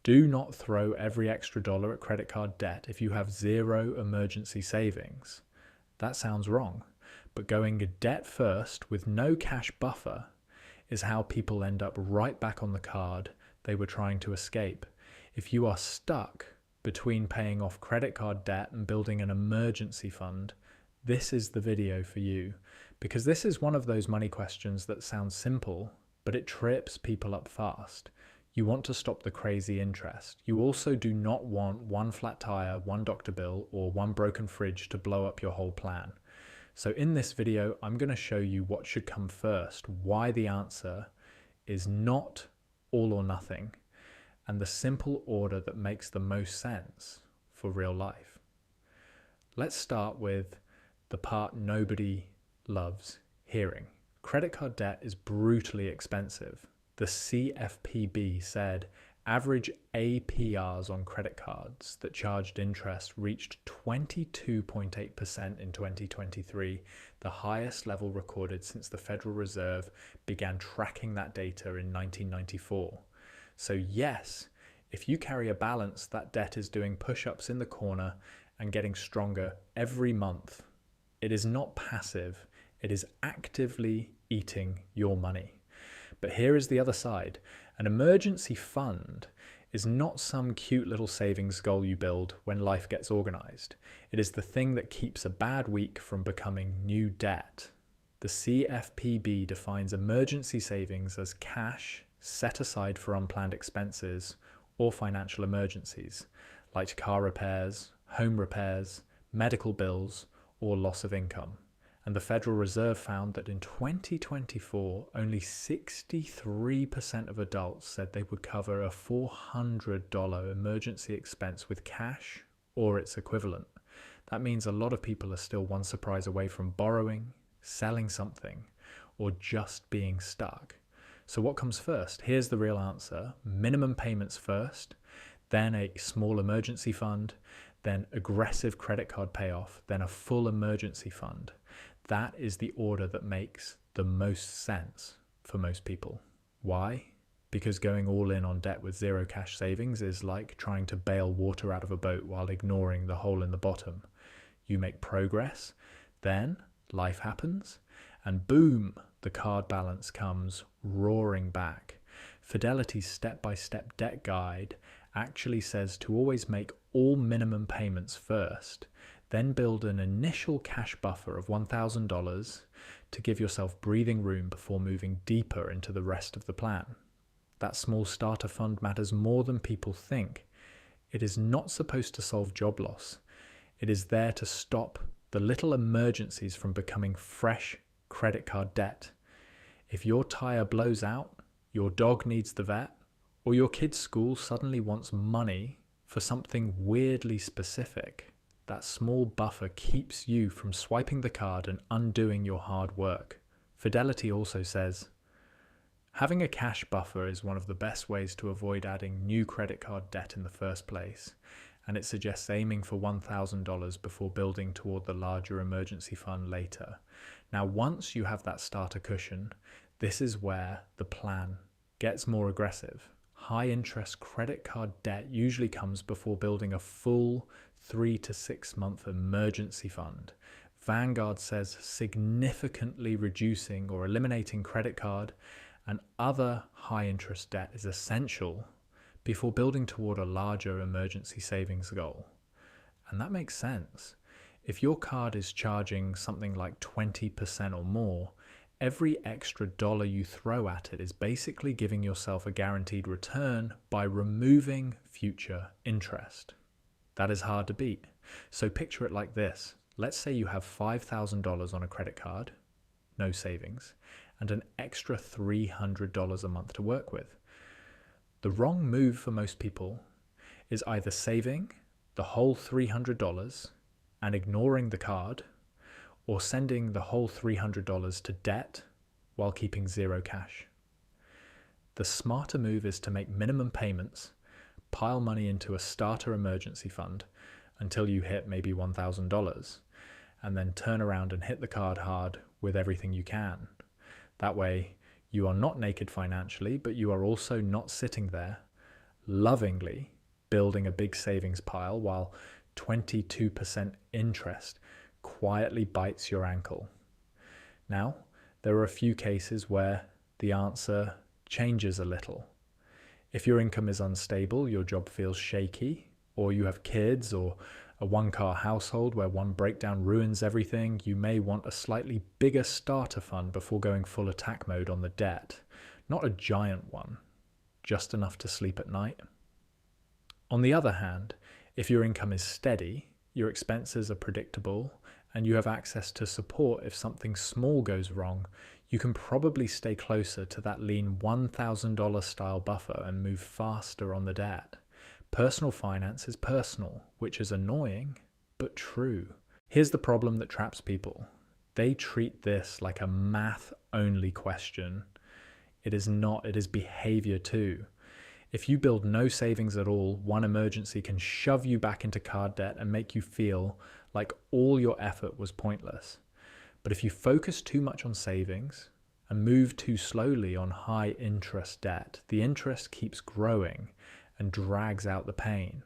Do not throw every extra dollar at credit card debt if you have zero emergency savings. That sounds wrong, but going debt first with no cash buffer is how people end up right back on the card they were trying to escape. If you are stuck between paying off credit card debt and building an emergency fund, this is the video for you, because this is one of those money questions that sounds simple, but it trips people up fast. You want to stop the crazy interest. You also do not want one flat tire, one doctor bill, or one broken fridge to blow up your whole plan. So in this video, I'm going to show you what should come first, why the answer is not all or nothing, and the simple order that makes the most sense for real life. Let's start with the part nobody loves hearing. Credit card debt is brutally expensive. The CFPB said average APRs on credit cards that charged interest reached 22.8% in 2023, the highest level recorded since the Federal Reserve began tracking that data in 1994. So yes, if you carry a balance, that debt is doing push-ups in the corner and getting stronger every month. It is not passive, it is actively eating your money. But here is the other side. An emergency fund is not some cute little savings goal you build when life gets organized. It is the thing that keeps a bad week from becoming new debt. The CFPB defines emergency savings as cash set aside for unplanned expenses or financial emergencies, like car repairs, home repairs, medical bills, or loss of income. And the Federal Reserve found that in 2024, only 63% of adults said they would cover a $400 emergency expense with cash or its equivalent. That means a lot of people are still one surprise away from borrowing, selling something, or just being stuck. So what comes first? Here's the real answer. Minimum payments first, then a small emergency fund, then aggressive credit card payoff, then a full emergency fund. That is the order that makes the most sense for most people. Why? Because going all in on debt with zero cash savings is like trying to bail water out of a boat while ignoring the hole in the bottom. You make progress, then life happens, and boom, the card balance comes roaring back. Fidelity's step-by-step debt guide actually says to always make all minimum payments first, then build an initial cash buffer of $1,000 to give yourself breathing room before moving deeper into the rest of the plan. That small starter fund matters more than people think. It is not supposed to solve job loss. It is there to stop the little emergencies from becoming fresh credit card debt. If your tire blows out, your dog needs the vet, or your kid's school suddenly wants money for something weirdly specific, that small buffer keeps you from swiping the card and undoing your hard work. Fidelity also says, having a cash buffer is one of the best ways to avoid adding new credit card debt in the first place, and it suggests aiming for $1,000 before building toward the larger emergency fund later. Now, once you have that starter cushion, this is where the plan gets more aggressive. High interest credit card debt usually comes before building a full 3 to 6 month emergency fund. Vanguard says significantly reducing or eliminating credit card and other high interest debt is essential before building toward a larger emergency savings goal. And that makes sense. If your card is charging something like 20% or more, every extra dollar you throw at it is basically giving yourself a guaranteed return by removing future interest. That is hard to beat. So picture it like this. Let's say you have $5,000 on a credit card, no savings, and an extra $300 a month to work with. The wrong move for most people is either saving the whole $300 and ignoring the card, or sending the whole $300 to debt while keeping zero cash. The smarter move is to make minimum payments, pile money into a starter emergency fund until you hit maybe $1,000, and then turn around and hit the card hard with everything you can. That way, you are not naked financially, but you are also not sitting there lovingly building a big savings pile while 22% interest quietly bites your ankle. Now, there are a few cases where the answer changes a little. If your income is unstable, your job feels shaky, or you have kids or a one-car household where one breakdown ruins everything, you may want a slightly bigger starter fund before going full attack mode on the debt. Not a giant one, just enough to sleep at night. On the other hand, if your income is steady, your expenses are predictable, and you have access to support if something small goes wrong, you can probably stay closer to that lean $1,000 style buffer and move faster on the debt. Personal finance is personal, which is annoying, but true. Here's the problem that traps people. They treat this like a math-only question. It is not, it is behavior too. If you build no savings at all, one emergency can shove you back into card debt and make you feel like all your effort was pointless. But if you focus too much on savings and move too slowly on high interest debt, the interest keeps growing and drags out the pain.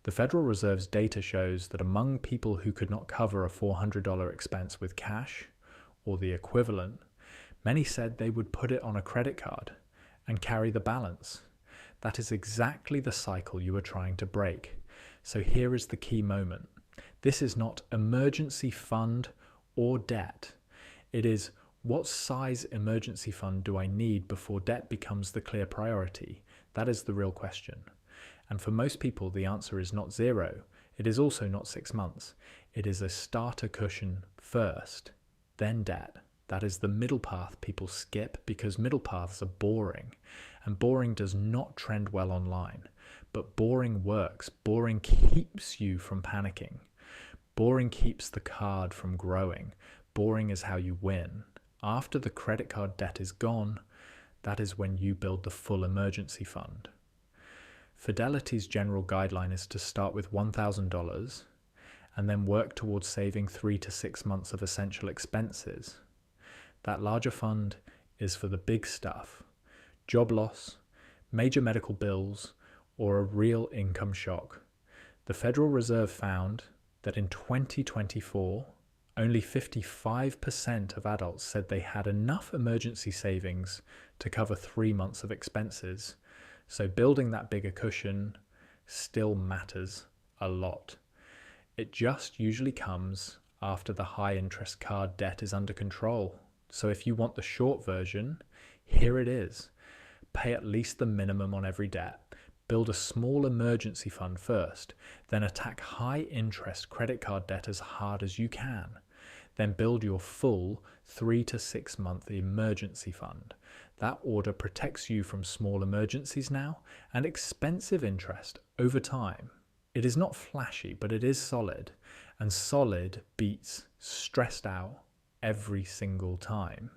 The Federal Reserve's data shows that among people who could not cover a $400 expense with cash or the equivalent, many said they would put it on a credit card and carry the balance. That is exactly the cycle you are trying to break. So here is the key moment. This is not emergency fund or debt. It is, what size emergency fund do I need before debt becomes the clear priority? That is the real question. And for most people, the answer is not 0. It is also not 6 months. It is a starter cushion first, then debt. That is the middle path people skip because middle paths are boring. And boring does not trend well online. But boring works. Boring keeps you from panicking. Boring keeps the card from growing. Boring is how you win. After the credit card debt is gone, that is when you build the full emergency fund. Fidelity's general guideline is to start with $1,000 and then work towards saving 3 to 6 months of essential expenses. That larger fund is for the big stuff: job loss, major medical bills, or a real income shock. The Federal Reserve found that in 2024, only 55% of adults said they had enough emergency savings to cover 3 months of expenses. So building that bigger cushion still matters a lot. It just usually comes after the high interest card debt is under control. So if you want the short version, here it is. Pay at least the minimum on every debt. Build a small emergency fund first, then attack high interest credit card debt as hard as you can. Then build your full 3 to 6 month emergency fund. That order protects you from small emergencies now and expensive interest over time. It is not flashy, but it is solid, and solid beats stressed out every single time.